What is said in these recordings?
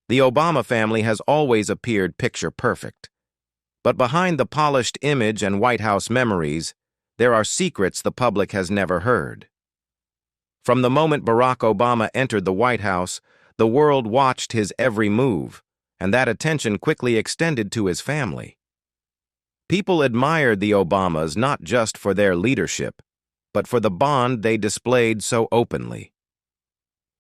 The Obama family has always appeared picture perfect. But behind the polished image and White House memories, there are secrets the public has never heard. From the moment Barack Obama entered the White House, the world watched his every move, and that attention quickly extended to his family. People admired the Obamas not just for their leadership, but for the bond they displayed so openly.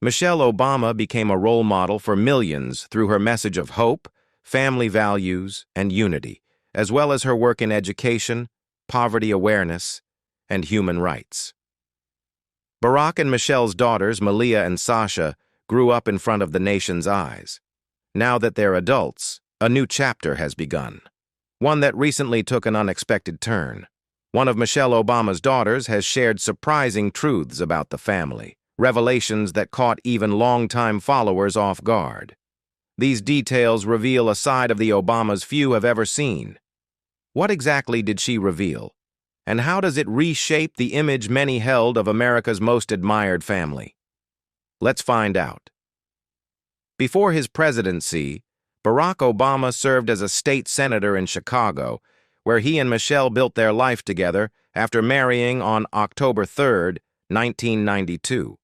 Michelle Obama became a role model for millions through her message of hope, family values, and unity, as well as her work in education, poverty awareness, and human rights. Barack and Michelle's daughters, Malia and Sasha, grew up in front of the nation's eyes. Now that they're adults, a new chapter has begun, one that recently took an unexpected turn. One of Michelle Obama's daughters has shared surprising truths about the family, revelations that caught even longtime followers off guard. These details reveal a side of the Obamas few have ever seen. What exactly did she reveal? And how does it reshape the image many held of America's most admired family? Let's find out. Before his presidency, Barack Obama served as a state senator in Chicago, where he and Michelle built their life together after marrying on October 3, 1992.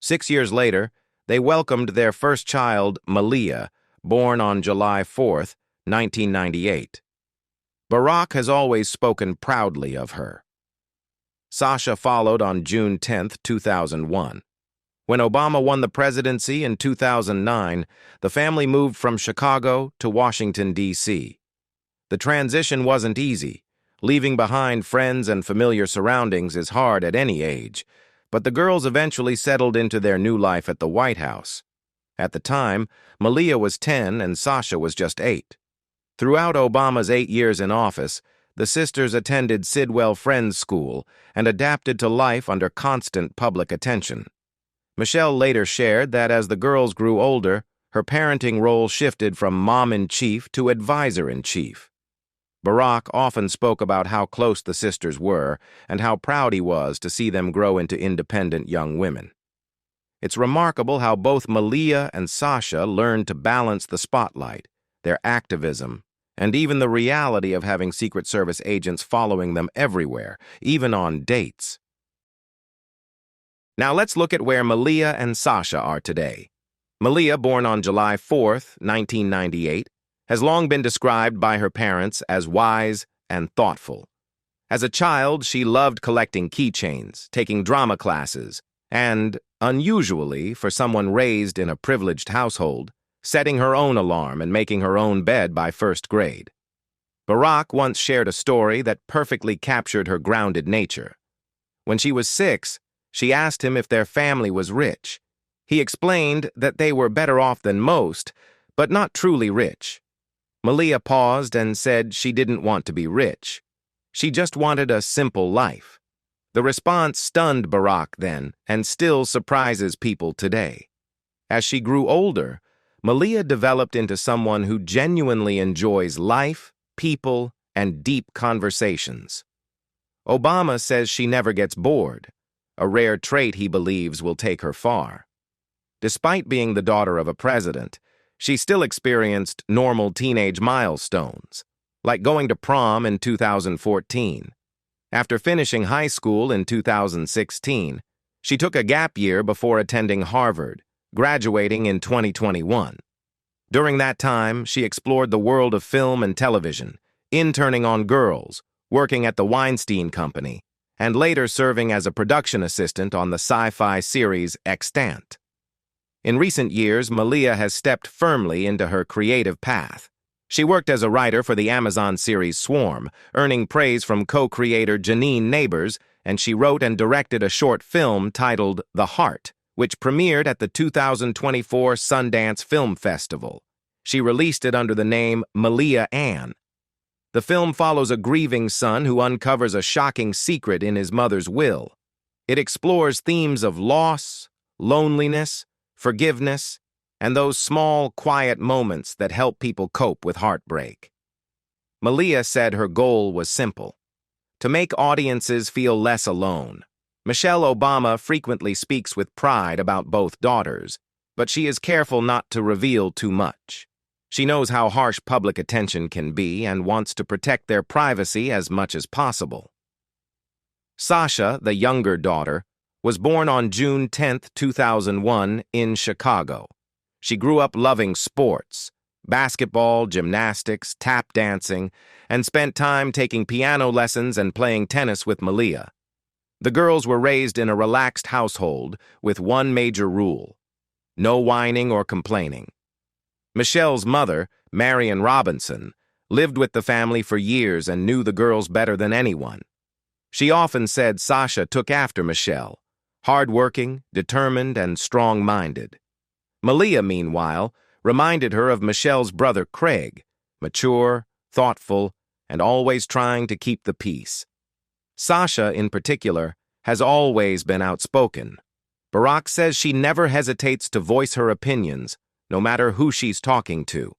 6 years later, they welcomed their first child, Malia, born on July 4, 1998. Barack has always spoken proudly of her. Sasha followed on June 10, 2001. When Obama won the presidency in 2009, the family moved from Chicago to Washington, D.C. The transition wasn't easy. Leaving behind friends and familiar surroundings is hard at any age, but the girls eventually settled into their new life at the White House. At the time, Malia was 10 and Sasha was just 8. Throughout Obama's 8 years in office, the sisters attended Sidwell Friends School and adapted to life under constant public attention. Michelle later shared that as the girls grew older, her parenting role shifted from mom-in-chief to advisor-in-chief. Barack often spoke about how close the sisters were and how proud he was to see them grow into independent young women. It's remarkable how both Malia and Sasha learned to balance the spotlight, their activism, and even the reality of having Secret Service agents following them everywhere, even on dates. Now let's look at where Malia and Sasha are today. Malia, born on July 4, 1998, has long been described by her parents as wise and thoughtful. As a child, she loved collecting keychains, taking drama classes, and, unusually for someone raised in a privileged household, setting her own alarm and making her own bed by first grade. Barack once shared a story that perfectly captured her grounded nature. When she was 6, she asked him if their family was rich. He explained that they were better off than most, but not truly rich. Malia paused and said she didn't want to be rich. She just wanted a simple life. The response stunned Barack then and still surprises people today. As she grew older, Malia developed into someone who genuinely enjoys life, people, and deep conversations. Obama says she never gets bored, a rare trait he believes will take her far. Despite being the daughter of a president, she still experienced normal teenage milestones, like going to prom in 2014. After finishing high school in 2016, she took a gap year before attending Harvard, graduating in 2021. During that time, she explored the world of film and television, interning on Girls, working at the Weinstein Company, and later serving as a production assistant on the sci-fi series Extant. In recent years, Malia has stepped firmly into her creative path. She worked as a writer for the Amazon series Swarm, earning praise from co-creator Janine Neighbors, and she wrote and directed a short film titled The Heart, which premiered at the 2024 Sundance Film Festival. She released it under the name Malia Ann. The film follows a grieving son who uncovers a shocking secret in his mother's will. It explores themes of loss, loneliness, forgiveness, and those small, quiet moments that help people cope with heartbreak. Malia said her goal was simple: to make audiences feel less alone. Michelle Obama frequently speaks with pride about both daughters, but she is careful not to reveal too much. She knows how harsh public attention can be and wants to protect their privacy as much as possible. Sasha, the younger daughter, was born on June 10, 2001, in Chicago. She grew up loving sports, basketball, gymnastics, tap dancing, and spent time taking piano lessons and playing tennis with Malia. The girls were raised in a relaxed household with one major rule: no whining or complaining. Michelle's mother, Marion Robinson, lived with the family for years and knew the girls better than anyone. She often said Sasha took after Michelle, hard-working, determined, and strong-minded. Malia, meanwhile, reminded her of Michelle's brother Craig, mature, thoughtful, and always trying to keep the peace. Sasha, in particular, has always been outspoken. Barack says she never hesitates to voice her opinions, no matter who she's talking to.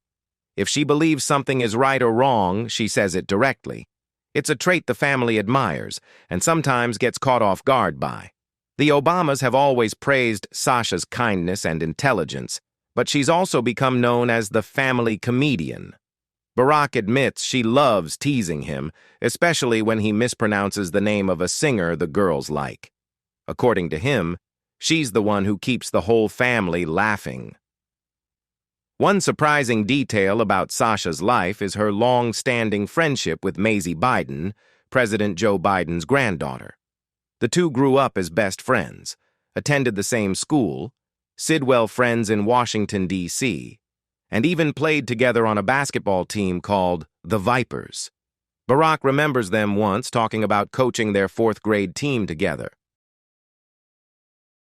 If she believes something is right or wrong, she says it directly. It's a trait the family admires, and sometimes gets caught off guard by. The Obamas have always praised Sasha's kindness and intelligence, but she's also become known as the family comedian. Barack admits she loves teasing him, especially when he mispronounces the name of a singer the girls like. According to him, she's the one who keeps the whole family laughing. One surprising detail about Sasha's life is her long-standing friendship with Maisie Biden, President Joe Biden's granddaughter. The two grew up as best friends, attended the same school, Sidwell friends in Washington, D.C., and even played together on a basketball team called the Vipers. Barack remembers them once talking about coaching their fourth-grade team together.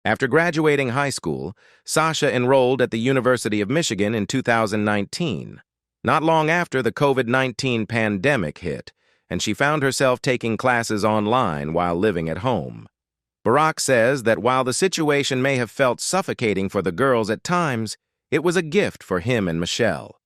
After graduating high school, Sasha enrolled at the University of Michigan in 2019. Not long after the COVID-19 pandemic hit, and she found herself taking classes online while living at home. Barack says that while the situation may have felt suffocating for the girls at times, it was a gift for him and Michelle.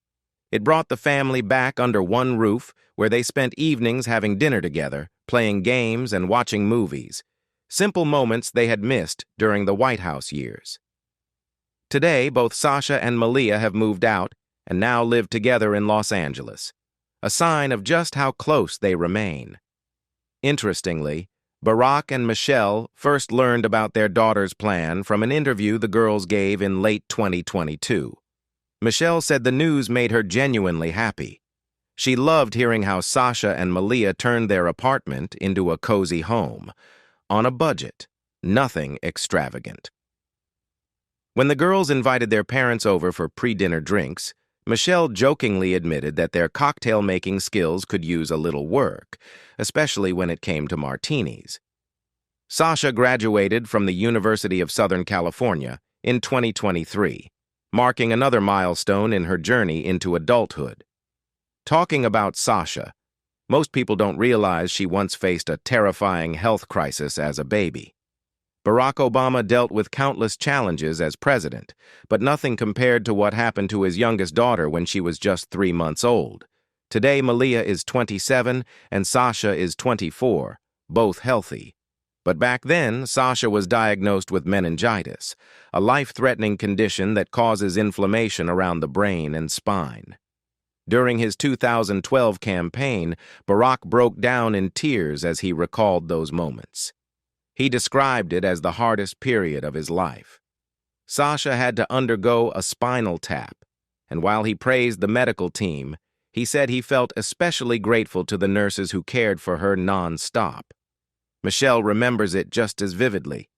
It brought the family back under one roof, where they spent evenings having dinner together, playing games and watching movies. Simple moments they had missed during the White House years. Today, both Sasha and Malia have moved out and now live together in Los Angeles, a sign of just how close they remain. Interestingly, Barack and Michelle first learned about their daughter's plan from an interview the girls gave in late 2022. Michelle said the news made her genuinely happy. She loved hearing how Sasha and Malia turned their apartment into a cozy home, on a budget, nothing extravagant. When the girls invited their parents over for pre-dinner drinks, Michelle jokingly admitted that their cocktail-making skills could use a little work, especially when it came to martinis. Sasha graduated from the University of Southern California in 2023, marking another milestone in her journey into adulthood. Talking about Sasha, most people don't realize she once faced a terrifying health crisis as a baby. Barack Obama dealt with countless challenges as president, but nothing compared to what happened to his youngest daughter when she was just 3 months old. Today, Malia is 27 and Sasha is 24, both healthy. But back then, Sasha was diagnosed with meningitis, a life-threatening condition that causes inflammation around the brain and spine. During his 2012 campaign, Barack broke down in tears as he recalled those moments. He described it as the hardest period of his life. Sasha had to undergo a spinal tap, and while he praised the medical team, he said he felt especially grateful to the nurses who cared for her non-stop. Michelle remembers it just as vividly.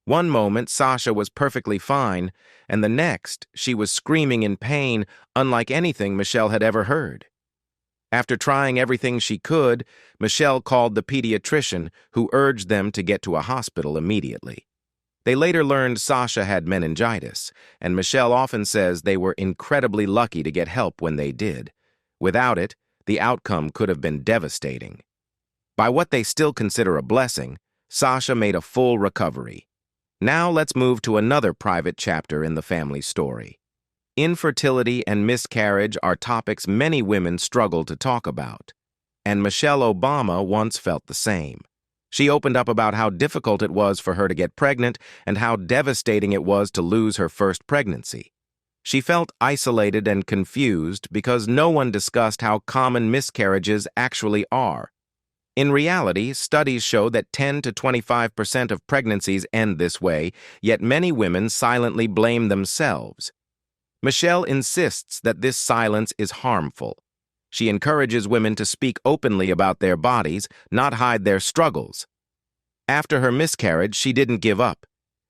One moment, Sasha was perfectly fine, and the next, she was screaming in pain, unlike anything Michelle had ever heard. After trying everything she could, Michelle called the pediatrician, who urged them to get to a hospital immediately. They later learned Sasha had meningitis, and Michelle often says they were incredibly lucky to get help when they did. Without it, the outcome could have been devastating. By what they still consider a blessing, Sasha made a full recovery. Now let's move to another private chapter in the family story. Infertility and miscarriage are topics many women struggle to talk about, and Michelle Obama once felt the same. She opened up about how difficult it was for her to get pregnant and how devastating it was to lose her first pregnancy. She felt isolated and confused because no one discussed how common miscarriages actually are. In reality, studies show that 10 to 25% of pregnancies end this way, yet many women silently blame themselves. Michelle insists that this silence is harmful. She encourages women to speak openly about their bodies, not hide their struggles. After her miscarriage, she didn't give up.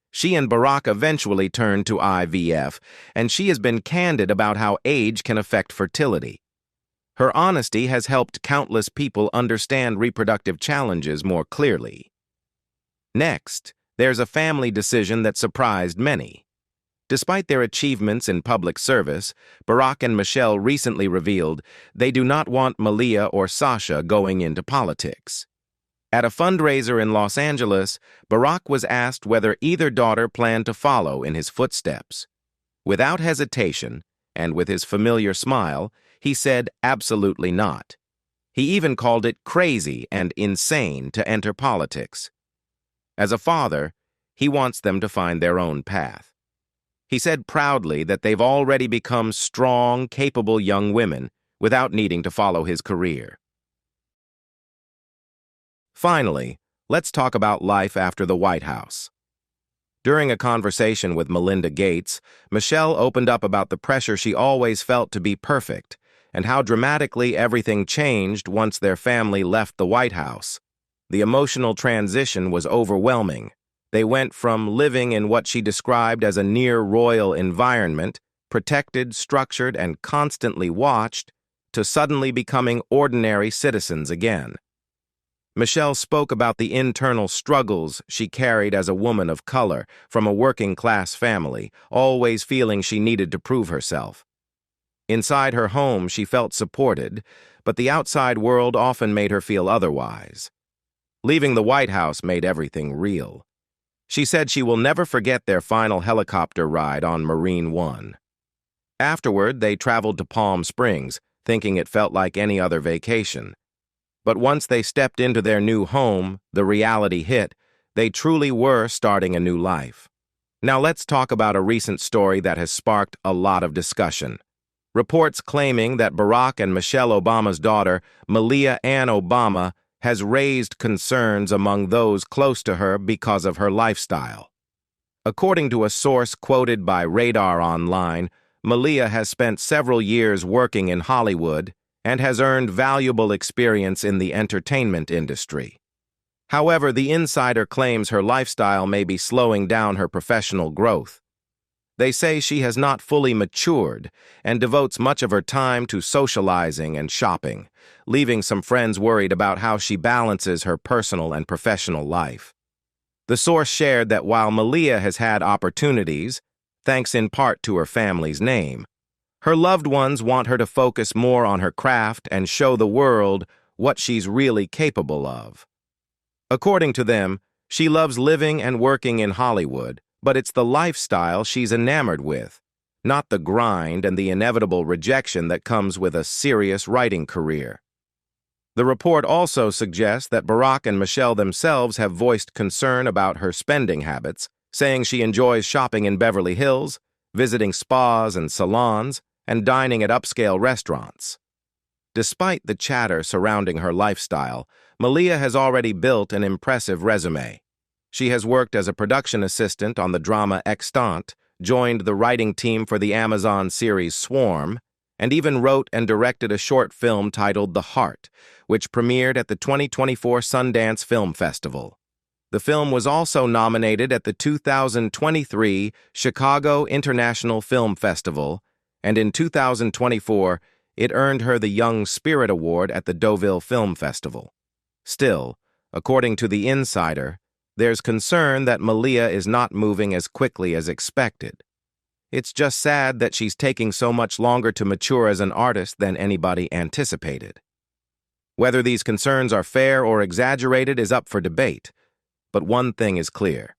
She and Barack eventually turned to IVF, and she has been candid about how age can affect fertility. Her honesty has helped countless people understand reproductive challenges more clearly. Next, there's a family decision that surprised many. Despite their achievements in public service, Barack and Michelle recently revealed they do not want Malia or Sasha going into politics. At a fundraiser in Los Angeles, Barack was asked whether either daughter planned to follow in his footsteps. Without hesitation, and with his familiar smile, he said absolutely not. He even called it crazy and insane to enter politics. As a father, he wants them to find their own path. He said proudly that they've already become strong, capable young women without needing to follow his career. Finally, let's talk about life after the White House. During a conversation with Melinda Gates, Michelle opened up about the pressure she always felt to be perfect and how dramatically everything changed once their family left the White House. The emotional transition was overwhelming. They went from living in what she described as a near-royal environment, protected, structured, and constantly watched, to suddenly becoming ordinary citizens again. Michelle spoke about the internal struggles she carried as a woman of color from a working-class family, always feeling she needed to prove herself. Inside her home, she felt supported, but the outside world often made her feel otherwise. Leaving the White House made everything real. She said she will never forget their final helicopter ride on Marine One. Afterward, they traveled to Palm Springs, thinking it felt like any other vacation. But once they stepped into their new home, the reality hit. They truly were starting a new life. Now let's talk about a recent story that has sparked a lot of discussion. Reports claiming that Barack and Michelle Obama's daughter, Malia Ann Obama, has raised concerns among those close to her because of her lifestyle. According to a source quoted by Radar Online, Malia has spent several years working in Hollywood and has earned valuable experience in the entertainment industry. However, the insider claims her lifestyle may be slowing down her professional growth. They say she has not fully matured and devotes much of her time to socializing and shopping, leaving some friends worried about how she balances her personal and professional life. The source shared that while Malia has had opportunities, thanks in part to her family's name, her loved ones want her to focus more on her craft and show the world what she's really capable of. According to them, she loves living and working in Hollywood, but it's the lifestyle she's enamored with, not the grind and the inevitable rejection that comes with a serious writing career. The report also suggests that Barack and Michelle themselves have voiced concern about her spending habits, saying she enjoys shopping in Beverly Hills, visiting spas and salons, and dining at upscale restaurants. Despite the chatter surrounding her lifestyle, Malia has already built an impressive resume. She has worked as a production assistant on the drama Extant, joined the writing team for the Amazon series Swarm, and even wrote and directed a short film titled The Heart, which premiered at the 2024 Sundance Film Festival. The film was also nominated at the 2023 Chicago International Film Festival, and in 2024, it earned her the Young Spirit Award at the Deauville Film Festival. Still, according to The Insider, there's concern that Malia is not moving as quickly as expected. It's just sad that she's taking so much longer to mature as an artist than anybody anticipated. Whether these concerns are fair or exaggerated is up for debate, but one thing is clear.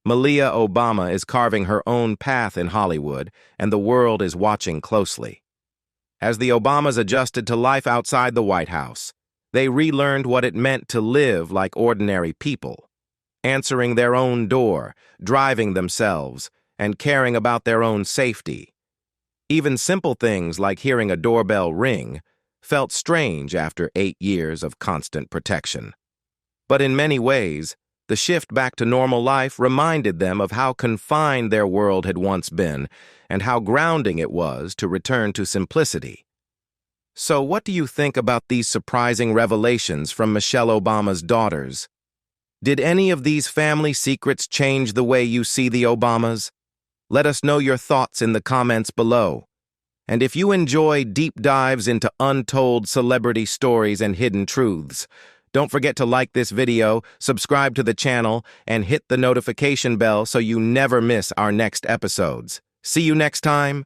Malia Obama is carving her own path in Hollywood, and the world is watching closely. As the Obamas adjusted to life outside the White House, They relearned what it meant to live like ordinary people, answering their own door, driving themselves, and caring about their own safety. Even simple things like hearing a doorbell ring felt strange after 8 years of constant protection. But in many ways, the shift back to normal life reminded them of how confined their world had once been and how grounding it was to return to simplicity. So what do you think about these surprising revelations from Michelle Obama's daughters? Did any of these family secrets change the way you see the Obamas? Let us know your thoughts in the comments below. And if you enjoy deep dives into untold celebrity stories and hidden truths, don't forget to like this video, subscribe to the channel, and hit the notification bell so you never miss our next episodes. See you next time.